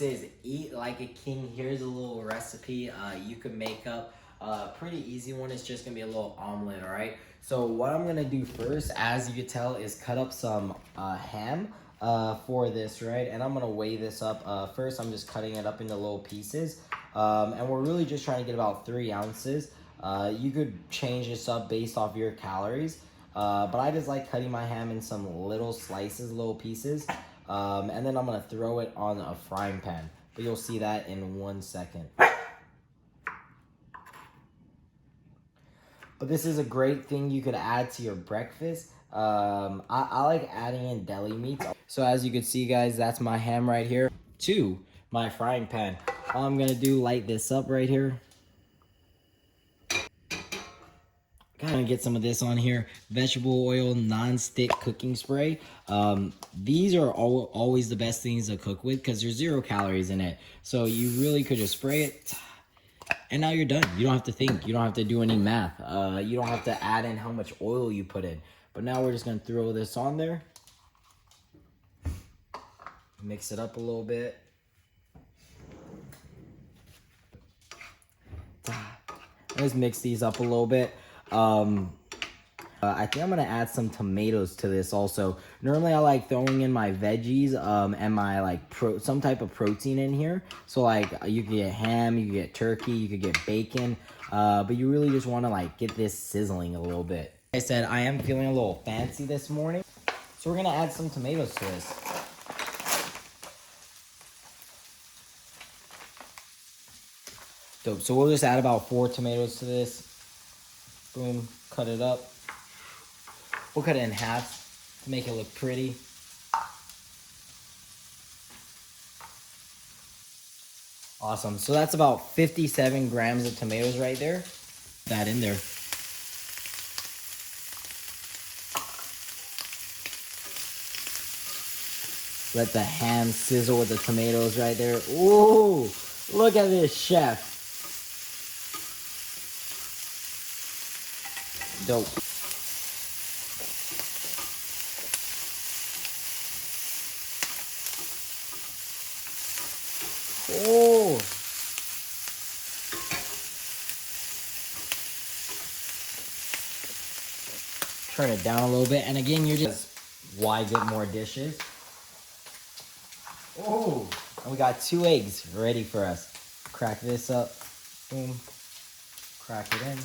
Is eat like a king. Here's a little recipe you can make up. Pretty easy one. It's just gonna be a little omelet. All right, so what I'm gonna do first, as you can tell, is cut up some ham for this, right? And I'm gonna weigh this up. First I'm just cutting it up into little pieces, and we're really just trying to get about 3 ounces. You could change this up based off your calories, but I just like cutting my ham in some little slices, little pieces. And then I'm gonna throw it on a frying pan, but you'll see that in 1 second. But this is a great thing you could add to your breakfast. I like adding in deli meats. So as you can see, guys, that's my ham right here to my frying pan. All I'm gonna do, light this up right here. Gonna get some of this on here. Vegetable oil non-stick cooking spray. These are always the best things to cook with because there's 0 calories in it. So you really could just spray it and now you're done. You don't have to think. You don't have to do any math. You don't have to add in how much oil you put in. But now we're just gonna throw this on there. Mix it up a little bit. Let's mix these up a little bit. I think I'm gonna add some tomatoes to this also. Normally I like throwing in my veggies and my like some type of protein in here. So like you could get ham, you could get turkey, you could get bacon, but you really just want to like get this sizzling a little bit. Like I said, I am feeling a little fancy this morning, so we're gonna add some tomatoes to this. Dope. So we'll just add about 4 tomatoes to this. Boom, cut it up. We'll cut it in half to make it look pretty. Awesome. So that's about 57 grams of tomatoes right there. That in there. Let the ham sizzle with the tomatoes right there. Ooh, look at this, chef. Dope. Oh. Turn it down a little bit. And again, you're just, why get more dishes? Oh, and we got 2 eggs ready for us. Crack this up. Boom. Crack it in.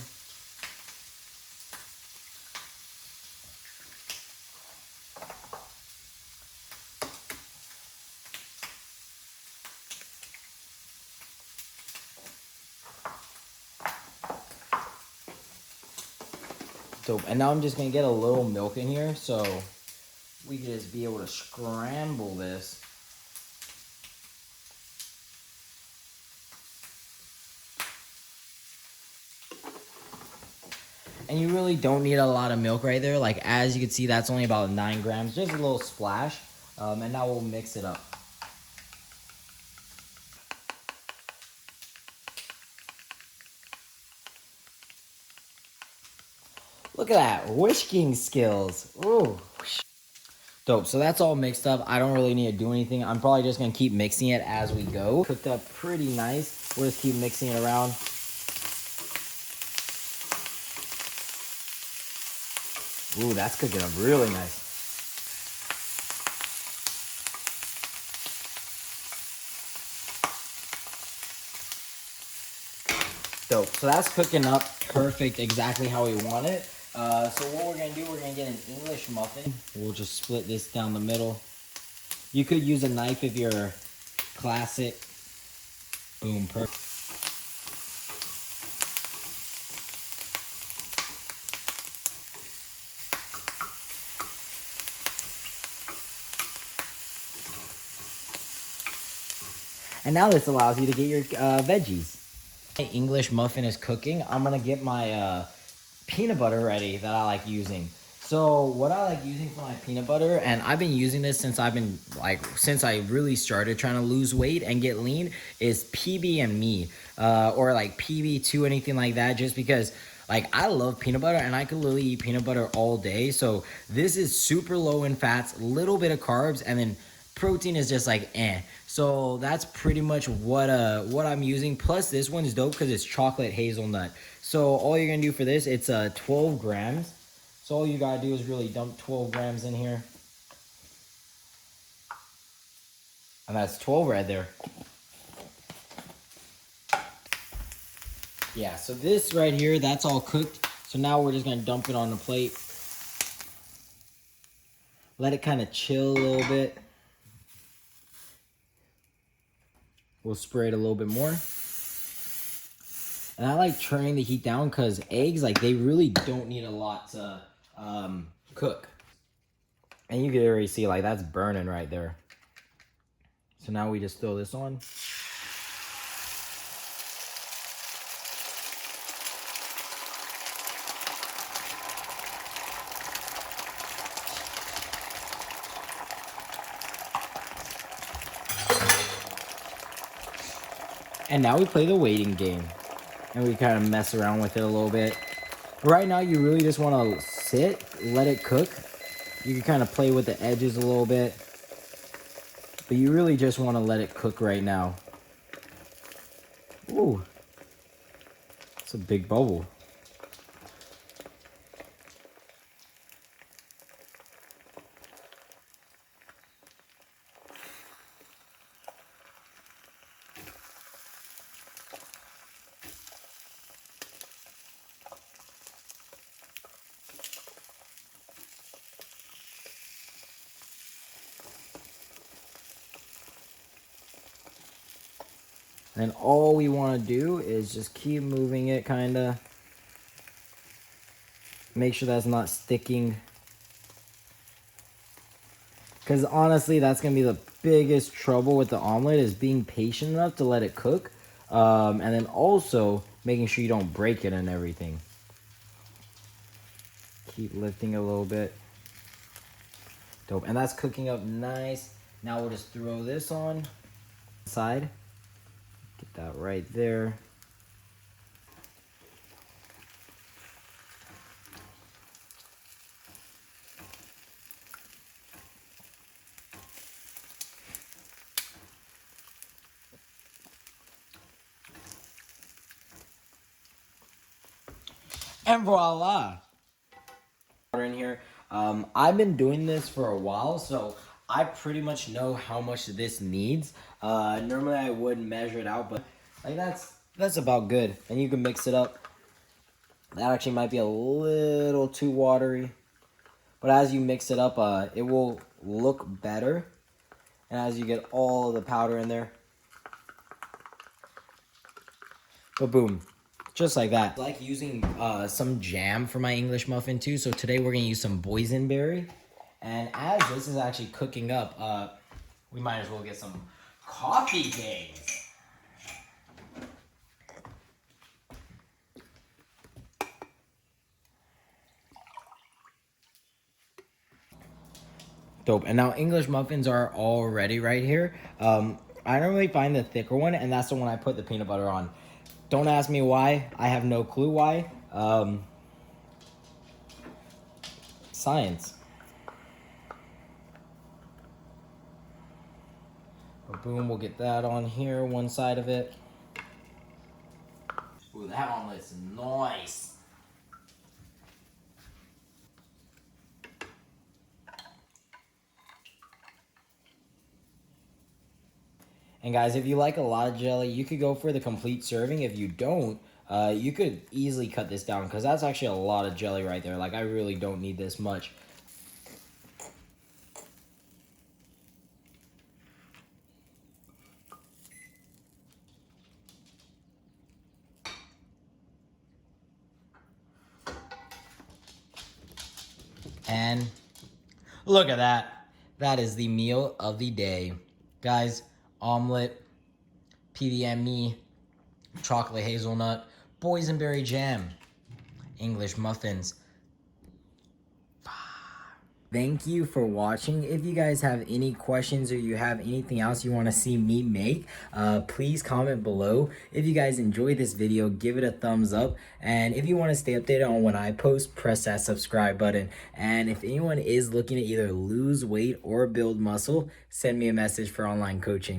Dope. And now I'm just gonna get a little milk in here so we can just be able to scramble this. And you really don't need a lot of milk right there. Like as you can see, that's only about 9 grams, just a little splash. And now we'll mix it up. Look at that, whisking skills. Ooh. Dope, so that's all mixed up. I don't really need to do anything. I'm probably just gonna keep mixing it as we go. Cooked up pretty nice. We'll just keep mixing it around. Ooh, that's cooking up really nice. Dope, so that's cooking up perfect, exactly how we want it. So what we're gonna do, we're gonna get an English muffin. We'll just split this down the middle. You could use a knife if you're classic. Boom, perfect. And now this allows you to get your veggies. My English muffin is cooking. I'm gonna get my peanut butter ready that I like using. So what I like using for my peanut butter, and I've been using this since since I really started trying to lose weight and get lean, is PB and Me, or like PB2, anything like that, just because like I love peanut butter and I could literally eat peanut butter all day. So this is super low in fats, little bit of carbs, and then protein is just like eh. So that's pretty much what I'm using. Plus this one's dope because it's chocolate hazelnut. So all you're gonna do for this, it's 12 grams. So all you gotta do is really dump 12 grams in here. And that's 12 right there. Yeah, so this right here, that's all cooked. So now we're just gonna dump it on the plate. Let it kind of chill a little bit. We'll spray it a little bit more. And I like turning the heat down because eggs, like they really don't need a lot to cook. And you can already see like that's burning right there. So now we just throw this on. And now we play the waiting game. And we kind of mess around with it a little bit. Right now, you really just want to sit, let it cook. You can kind of play with the edges a little bit. But you really just want to let it cook right now. Ooh. It's a big bubble. And all we want to do is just keep moving it, kind of. Make sure that's not sticking. Because honestly, that's going to be the biggest trouble with the omelet is being patient enough to let it cook. And then also making sure you don't break it and everything. Keep lifting a little bit. Dope. And that's cooking up nice. Now we'll just throw this on side. Get that right there. And voila. In here. I've been doing this for a while, so I pretty much know how much this needs. Normally I would measure it out, but like that's about good. And you can mix it up. That actually might be a little too watery, but as you mix it up, it will look better. And as you get all the powder in there, but boom. Just like that. I like using some jam for my English muffin too. So today we're gonna use some boysenberry. And as this is actually cooking up, we might as well get some coffee beans. Dope. And now English muffins are all ready right here. I normally find the thicker one, and that's the one I put the peanut butter on. Don't ask me why. I have no clue why. Science. But boom, we'll get that on here, one side of it. Ooh, that omelet's nice. And guys, if you like a lot of jelly, you could go for the complete serving. If you don't, you could easily cut this down because that's actually a lot of jelly right there. Like, I really don't need this much. And look at that. That is the meal of the day. Guys, omelet, PDME, chocolate hazelnut, boysenberry jam, English muffins. Thank you for watching. If you guys have any questions or you have anything else you want to see me make, please comment below. If you guys enjoyed this video, give it a thumbs up. And if you want to stay updated on when I post, press that subscribe button. And if anyone is looking to either lose weight or build muscle, send me a message for online coaching.